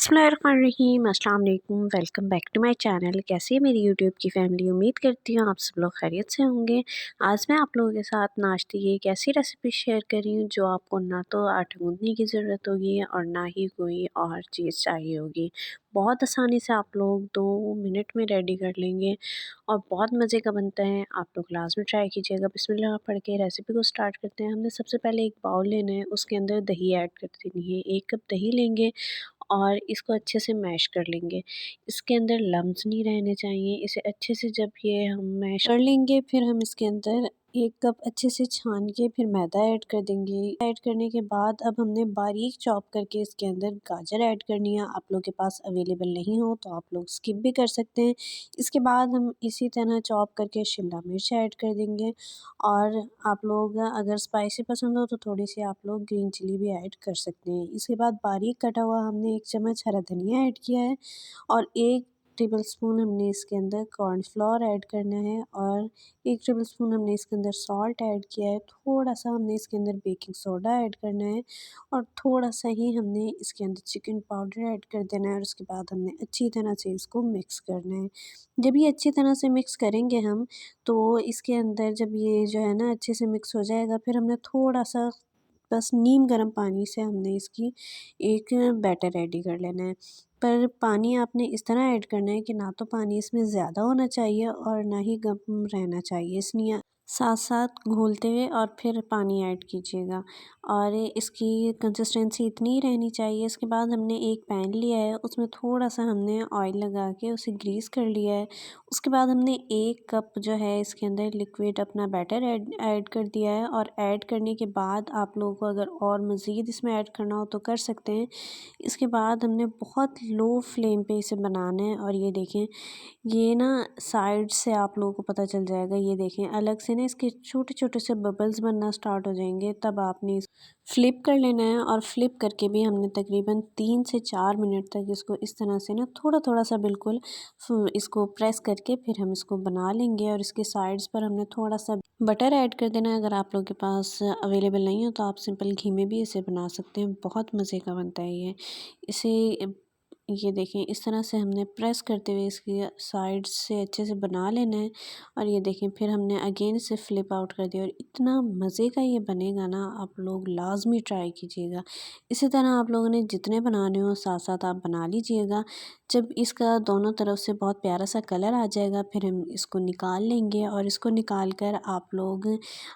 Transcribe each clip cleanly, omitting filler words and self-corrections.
बिस्मिल्लाहिर्रहमानिर्रहीम, अस्सलाम वालेकुम। Welcome back to my channel. कैसी है मेरी यूट्यूब की फैमिली? उम्मीद करती हूँ आप सब लोग खैरियत से होंगे। आज मैं आप लोगों के साथ नाश्ते की एक ऐसी रेसिपी शेयर कर रही हूँ जो आपको ना तो आटा गूंदने की ज़रूरत होगी और ना ही कोई और चीज़ चाहिए होगी। बहुत आसानी से आप लोग 2 मिनट में रेडी कर लेंगे और बहुत मज़े का बनता है। आप लोग लाज़मी ट्राई कीजिएगा। बिस्मिल्लाह पढ़ के रेसिपी को स्टार्ट करते हैं। हमने सबसे पहले एक बाउल लेना है, उसके अंदर दही ऐड कर देनी है। 1 कप दही लेंगे और इसको अच्छे से मैश कर लेंगे। इसके अंदर लम्स नहीं रहने चाहिए। इसे अच्छे से जब ये हम मैश कर लेंगे, फिर हम इसके अंदर 1 कप अच्छे से छान के फिर मैदा ऐड कर देंगे। ऐड करने के बाद अब हमने बारीक चॉप करके इसके अंदर गाजर ऐड करनी है। आप लोग के पास अवेलेबल नहीं हो तो आप लोग स्किप भी कर सकते हैं। इसके बाद हम इसी तरह चॉप करके शिमला मिर्च ऐड कर देंगे और आप लोग अगर स्पाइसी पसंद हो तो थोड़ी सी आप लोग ग्रीन चिली भी ऐड कर सकते हैं। इसके बाद बारीक कटा हुआ हमने 1 चम्मच हरा धनिया ऐड किया है और 1 टेबलस्पून हमने इसके अंदर कॉर्नफ्लोर ऐड करना है और 1 टेबलस्पून हमने इसके अंदर सॉल्ट ऐड किया है। थोड़ा-सा हमने इसके अंदर बेकिंग सोडा ऐड करना है और थोड़ा-सा ही हमने इसके अंदर चिकन पाउडर ऐड कर देना है और उसके बाद हमने अच्छी तरह से इसको मिक्स करना है। जब ये अच्छी तरह से मिक्स करेंगे हम, तो इसके अंदर जब ये जो है ना अच्छे से मिक्स हो जाएगा, फिर हमने थोड़ा-सा बस नीम गर्म पानी से हमने इसकी एक बैटर रेडी कर लेना है। पर पानी आपने इस तरह ऐड करना है कि ना तो पानी इसमें ज़्यादा होना चाहिए और ना ही कम रहना चाहिए। इसलिए साथ-साथ घोलते हुए और फिर पानी ऐड कीजिएगा और इसकी कंसिस्टेंसी इतनी ही रहनी चाहिए। इसके बाद हमने एक पैन लिया है, उसमें थोड़ा-सा हमने ऑयल लगा के उसे ग्रीस कर लिया है। उसके बाद हमने 1 कप जो है इसके अंदर लिक्विड अपना बैटर ऐड ऐड कर दिया है और ऐड करने के बाद आप लोगों को अगर और मज़ीद इसमें ऐड करना हो तो कर सकते हैं। इसके बाद हमने बहुत लो फ्लेम पे इसे बनाना है और ये देखें, ये ना साइड से आप लोगों को पता चल जाएगा। ये देखें अलग से ना इसके छोटे-छोटे से बबल्स बनना स्टार्ट हो जाएंगे, तब आपने फ्लिप कर लेना है और फ्लिप करके भी हमने तकरीबन 3 से 4 मिनट तक इसको इस तरह से ना थोड़ा-थोड़ा सा बिल्कुल इसको प्रेस करके फिर हम इसको बना लेंगे और इसके साइड्स पर हमने थोड़ा-सा बटर ऐड कर देना है। अगर आप लोगों के पास अवेलेबल नहीं हो तो आप सिंपल घी में भी इसे बना सकते हैं। बहुत मज़े का बनता है ये। इसे ये देखें इस तरह से हमने प्रेस करते हुए इसकी साइड से अच्छे से बना लेना है और ये देखें फिर हमने अगेन इसे फ्लिप आउट कर दिया और इतना मज़े का ये बनेगा ना, आप लोग लाजमी ट्राई कीजिएगा। इसी तरह आप लोगों ने जितने बनाने हो साथ साथ आप बना लीजिएगा। जब इसका दोनों तरफ से बहुत प्यारा सा कलर आ जाएगा, फिर हम इसको निकाल लेंगे और इसको निकाल कर आप लोग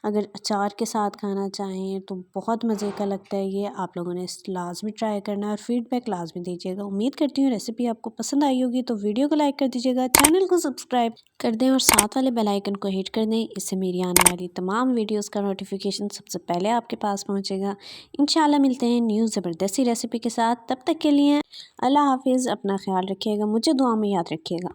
अगर अचार के साथ खाना चाहें तो बहुत मज़े का लगता है ये। आप लोगों ने लाजमी ट्राई करना है और फीडबैक लाजमी दीजिएगा। उम्मीद करती हूँ रेसिपी आपको पसंद आई होगी, तो वीडियो को लाइक कर दीजिएगा, चैनल को सब्सक्राइब कर दें और साथ वाले बेल आइकन को हिट कर दें। इससे मेरी आने वाली तमाम वीडियोज़ का नोटिफिकेशन सबसे पहले आपके पास पहुँचेगा। इंशाल्लाह मिलते हैं न्यू ज़बरदस्ती रेसिपी के साथ। तब तक के लिए अल्लाह हाफिज़। अपना ख्याल रखिएगा, मुझे दुआ में याद रखिएगा।